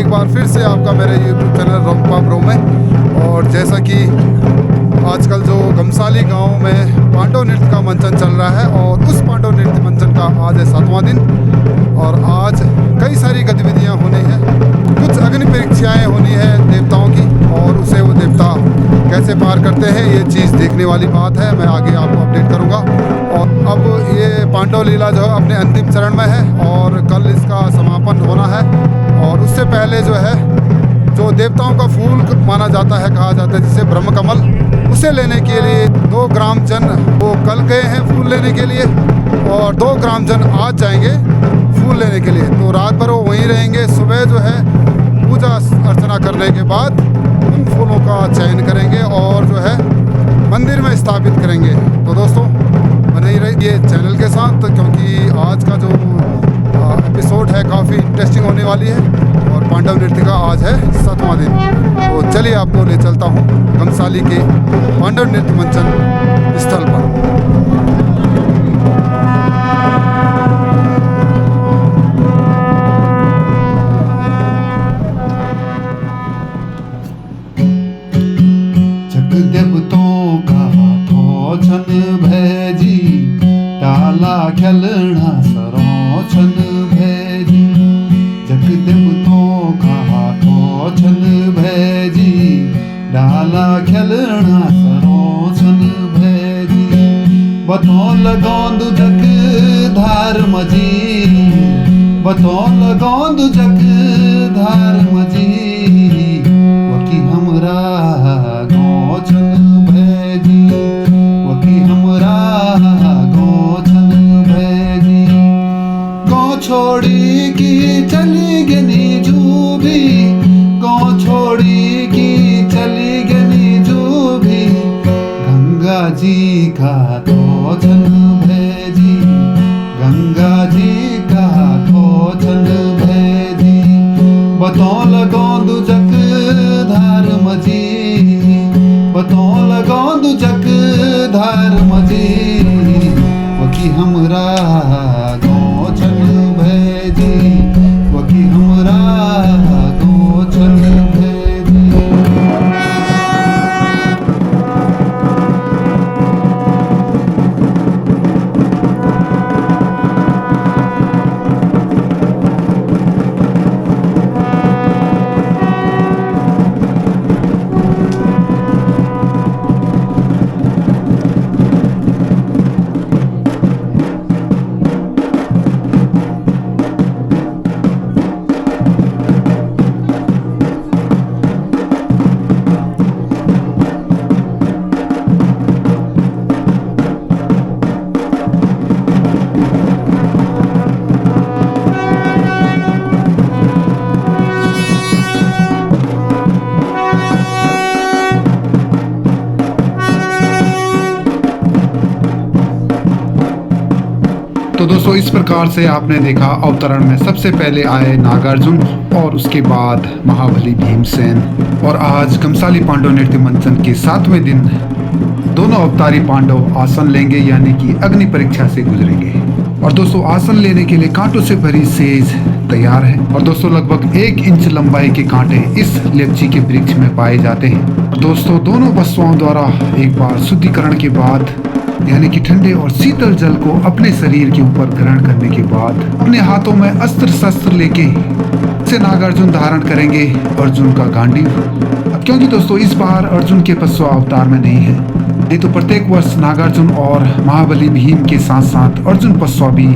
एक बार फिर से आपका मेरे यूट्यूब चैनल रोंगपा ब्रो में। और जैसा कि आजकल जो घमसाली गांव में पांडव नृत्य का मंचन चल रहा है और उस पांडव नृत्य मंचन का आज है 7वां दिन और आज कई सारी गतिविधियां होनी है। कुछ अग्नि परीक्षाएँ होनी है देवताओं की और उसे वो देवता कैसे पार करते हैं ये चीज़ देखने वाली बात है। मैं आगे आपको अपडेट करूंगा। और अब ये पांडव लीला जो है अपने अंतिम चरण में है और कल इसका समापन होना है। और उससे पहले जो है जो देवताओं का फूल माना जाता है, कहा जाता है जिसे ब्रह्म कमल, उसे लेने के लिए 2 ग्रामजन वो कल गए हैं फूल लेने के लिए और 2 ग्रामजन आज जाएंगे फूल लेने के लिए। तो रात भर वो वहीं रहेंगे। सुबह जो है पूजा अर्चना करने के बाद उन फूलों का चयन करेंगे और जो है मंदिर में स्थापित करेंगे। तो दोस्तों बने ही रहिए चैनल के साथ क्योंकि आज का जो एपिसोड है काफ़ी इंटरेस्टिंग होने वाली है। और पांडव नृत्य का आज है 7वां दिन। तो चलिए आपको ले चलता हूँ घमसाली के पांडव नृत्य मंचन स्थल पर। खेलना सरो छन भैजी जगदेव तो कहा तो छन भैजी डाला खेलना सरो छन भैजी बतौल गोंद जग धार मजी बतौल गोंद जग धार मजी वकी हमरा गो छन भैजी वकी हमरा छोड़ी की चली गनी जूबी गौ छोड़ी की चली गनी जूबी गंगा जी का तो जन भेजी गंगा जी का तो जन भेजी बतौल गोंद जग धार मजी बतौल गोंद जग धार मजी वकी हमरा वकी हमरा गो छन भैजी। तो दोस्तों इस प्रकार से आपने देखा अवतरण में सबसे पहले आए नागार्जुन और उसके बाद महाबली भीमसेन। और आज घमसाली पांडव नृत्य मंचन के 7वें दिन दोनों अवतारी पांडव आसन लेंगे यानी कि अग्नि परीक्षा से गुजरेंगे। और दोस्तों आसन लेने के लिए कांटों से भरी सेज तैयार है। और दोस्तों लगभग 1 इंच लंबाई के कांटे इस लेप्ची के वृक्ष में पाए जाते हैं। और दोस्तों दोनों वस्तुओं द्वारा एक बार शुद्धिकरण के बाद यानी कि ठंडे और शीतल जल को अपने शरीर के ऊपर ग्रहण करने के बाद अपने हाथों में अस्त्र शस्त्र लेके से नागार्जुन धारण करेंगे अर्जुन का गांडीव। अब क्योंकि दोस्तों इस बार अर्जुन के पशुआ अवतार में नहीं है, नहीं तो प्रत्येक वर्ष नागार्जुन और महाबली भीम के साथ साथ अर्जुन पशुआ भी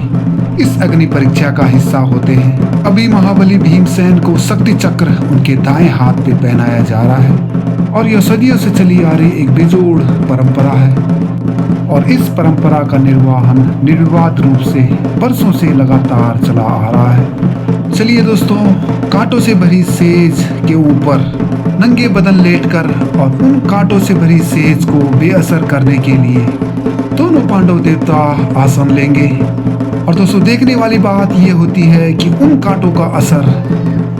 इस अग्नि परीक्षा का हिस्सा होते हैं। अभी महाबली भीमसेन को शक्ति चक्र उनके दाएं हाथ पे पहनाया जा रहा है और यह सदियों से चली आ रही एक बेजोड़ परंपरा है। और इस परंपरा का निर्वहन निर्विवाद रूप से बरसों से लगातार चला आ रहा है। चलिए दोस्तों कांटों से भरी सेज के ऊपर नंगे बदन लेटकर और उन कांटों से भरी सेज को बेअसर करने के लिए दोनों पांडव देवता आसन लेंगे। और दोस्तों देखने वाली बात यह होती है कि उन कांटों का असर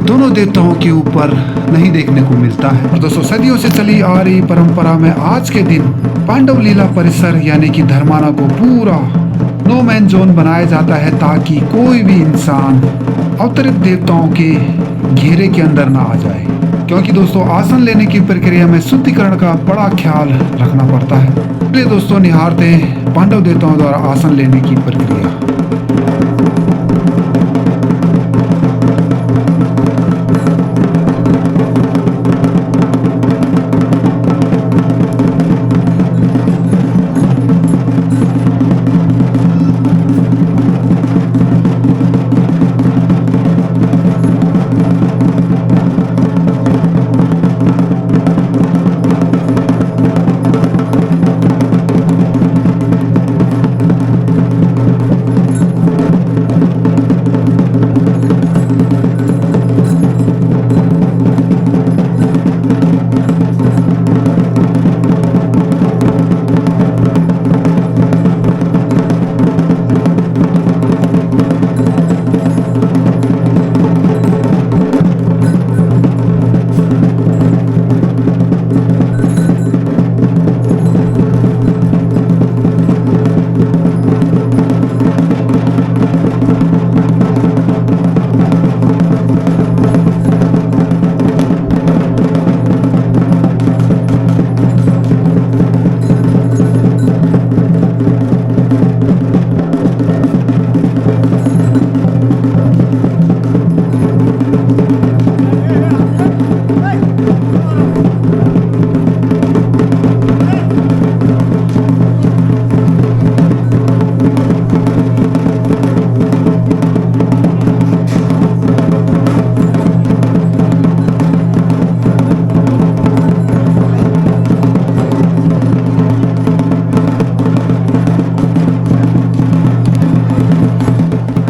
दोनों देवताओं के ऊपर नहीं देखने को मिलता है। और दोस्तों सदियों से चली आ रही परंपरा में आज के दिन पांडव लीला परिसर यानी कि धर्माना को पूरा नो मैन जोन बनाया जाता है ताकि कोई भी इंसान अवतरित देवताओं के घेरे के अंदर ना आ जाए, क्योंकि दोस्तों आसन लेने की प्रक्रिया में शुद्धिकरण का बड़ा ख्याल रखना पड़ता है। इसलिए दोस्तों निहारते हैं पांडव देवताओं द्वारा आसन लेने की प्रक्रिया।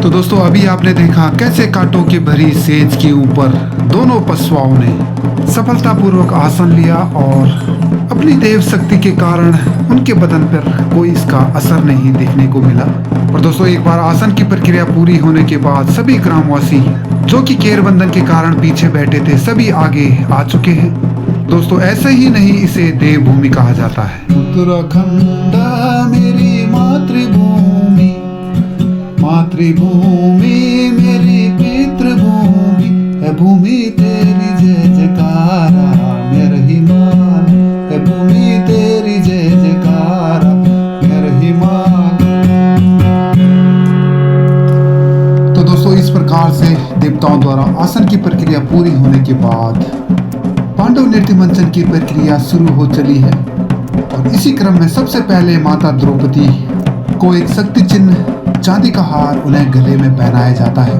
तो दोस्तों अभी आपने देखा कैसे कांटों की भरी सेज के ऊपर दोनों पशुओं ने सफलतापूर्वक आसन लिया और अपनी देव शक्ति के कारण उनके बदन पर कोई इसका असर नहीं देखने को मिला। और दोस्तों एक बार आसन की प्रक्रिया पूरी होने के बाद सभी ग्रामवासी जो कि केरबंधन के कारण पीछे बैठे थे सभी आगे आ चुके हैं। दोस्तों ऐसे ही नहीं इसे देवभूमि कहा जाता है। उत्तराखंड मेरी मातृभूमि, मातृभूमि मेरी पितृभूमि, है भूमि तेरी जय जयकारा, मेरा हिमाल है भूमि तेरी जय जयकारा, मेरा हिमाल। तो दोस्तों इस प्रकार से देवताओं द्वारा आसन की प्रक्रिया पूरी होने के बाद पांडव नृत्य मंचन की प्रक्रिया शुरू हो चली है। और इसी क्रम में सबसे पहले माता द्रौपदी को एक शक्ति चिन्ह चांदी का हार उन्हें गले में पहनाया जाता है।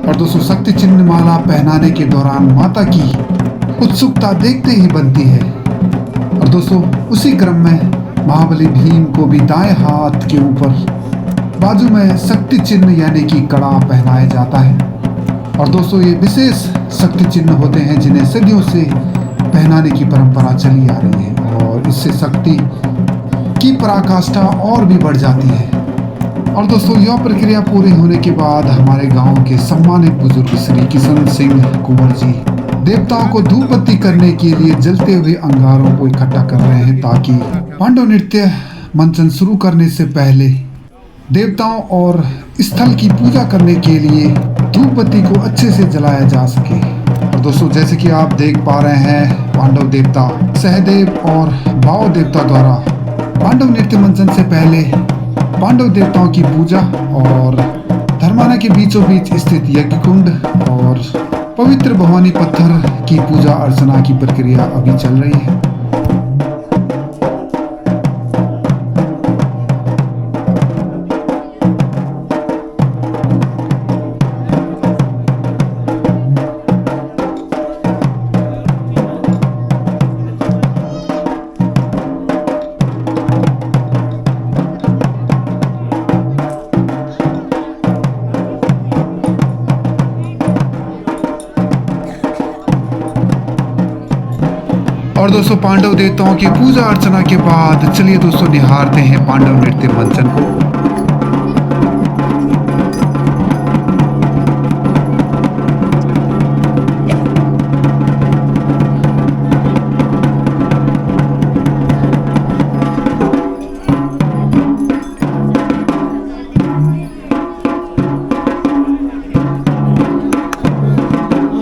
और दोस्तों शक्ति चिन्ह माला पहनाने के दौरान माता की उत्सुकता देखते ही बनती है। और दोस्तों उसी क्रम में महाबली भीम को भी दाएं हाथ के ऊपर बाजू में शक्ति चिन्ह यानी कि कड़ा पहनाया जाता है। और दोस्तों ये विशेष शक्ति चिन्ह होते हैं जिन्हें सदियों से पहनाने की परंपरा चली आ रही है और इससे शक्ति की पराकाष्ठा और भी बढ़ जाती है। और दोस्तों यह प्रक्रिया पूरी होने के बाद हमारे गांव के सम्मानित बुजुर्ग श्री किशन सिंह कुंवर जी देवताओं को धूप बत्ती करने के लिए जलते हुए अंगारों को इकट्ठा कर रहे हैं ताकि पांडव नृत्य मंचन शुरू करने से पहले देवताओं और स्थल की पूजा करने के लिए धूप बत्ती को अच्छे से जलाया जा सके। और दोस्तों जैसे कि आप देख पा रहे हैं पांडव देवता सहदेव और भाव देवता द्वारा पांडव नृत्य मंचन से पहले पांडव देवताओं की पूजा और धर्माना के बीचों बीच स्थित यज्ञ कुंड और पवित्र भवानी पत्थर की पूजा अर्चना की प्रक्रिया अभी चल रही है। और दोस्तों पांडव देवताओं की पूजा अर्चना के बाद चलिए दोस्तों निहारते हैं पांडव नृत्य मंचन को।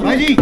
भाई जी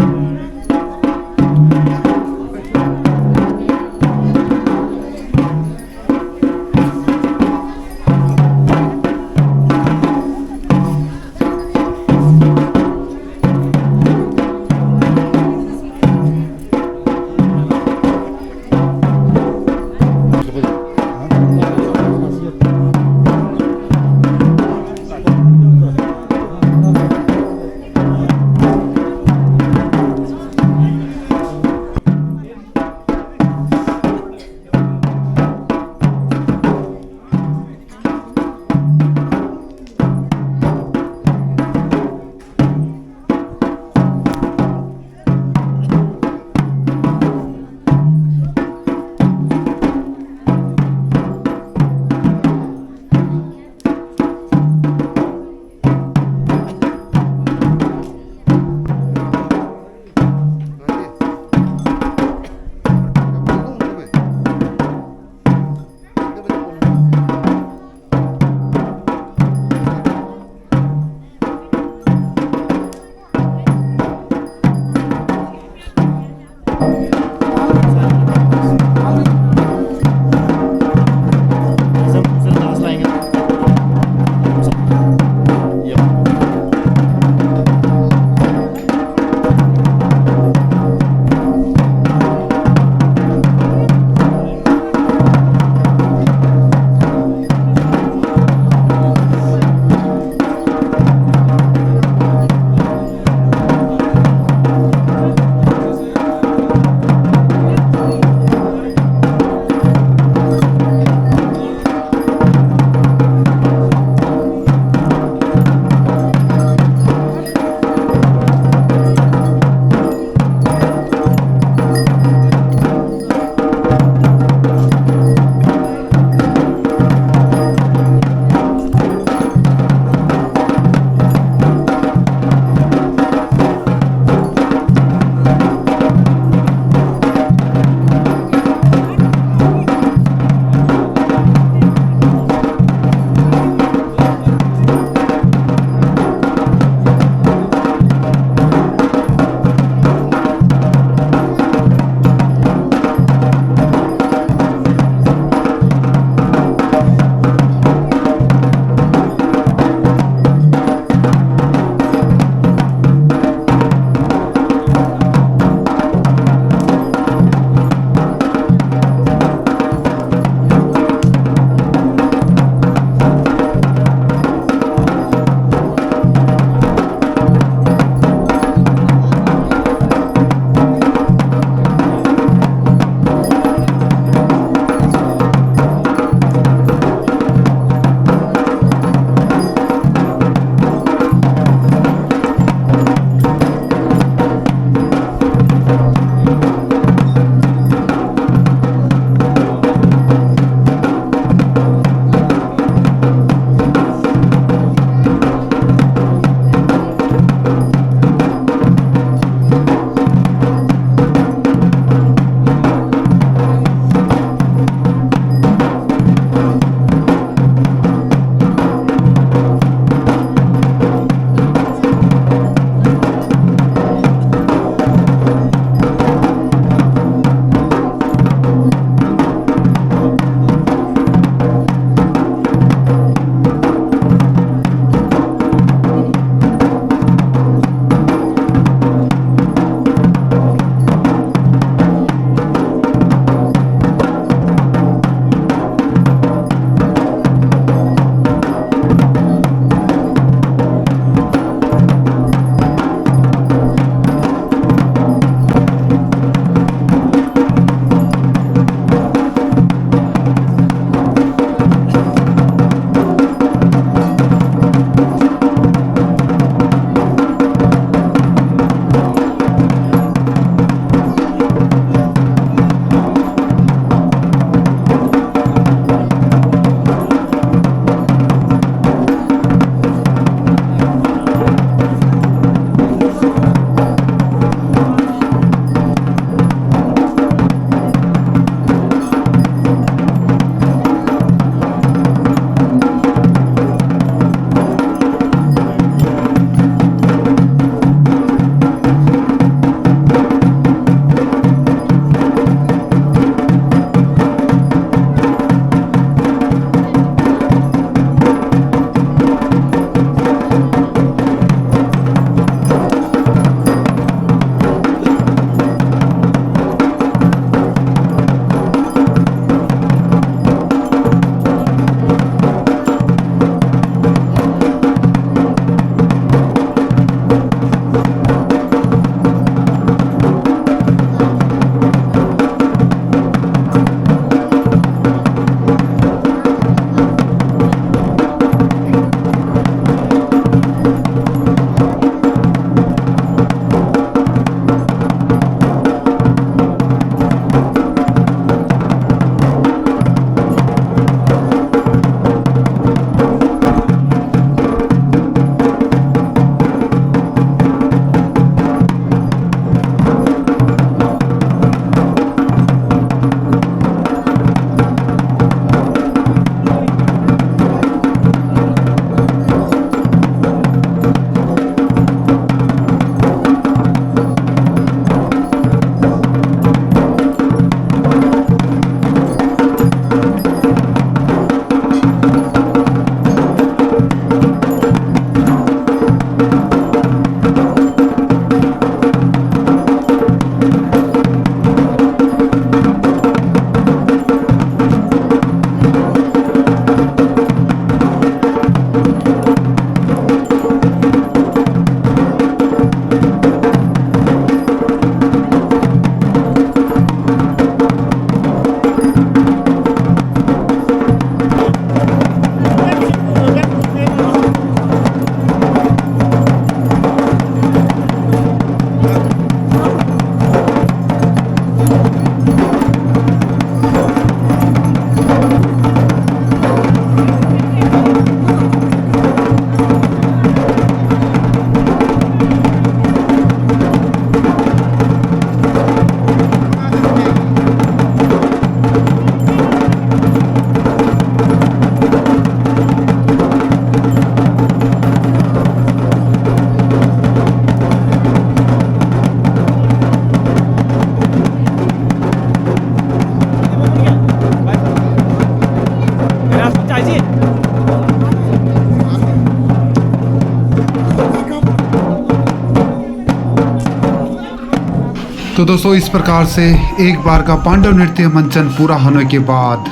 तो दोस्तों इस प्रकार से एक बार का पांडव नृत्य मंचन पूरा होने के बाद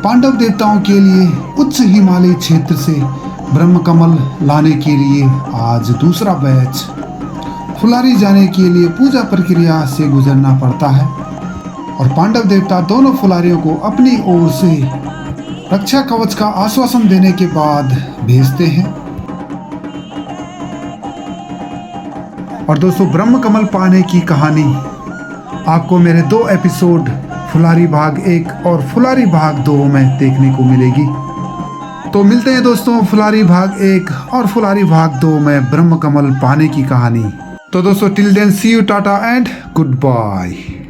पांडव देवताओं के लिए उच्च हिमालय क्षेत्र से ब्रह्म कमल लाने के लिए आज दूसरा बैच फुलारी जाने के लिए पूजा प्रक्रिया से गुजरना पड़ता है और पांडव देवता दोनों फुलारियों को अपनी ओर से रक्षा कवच का आश्वासन देने के बाद भेजते हैं। और दोस्तों ब्रह्म कमल पाने की कहानी आपको मेरे 2 एपिसोड फुलारी भाग 1 और फुलारी भाग 2 में देखने को मिलेगी। तो मिलते हैं दोस्तों फुलारी भाग 1 और फुलारी भाग 2 में ब्रह्म कमल पाने की कहानी। तो दोस्तों till then see you, tata and good bye.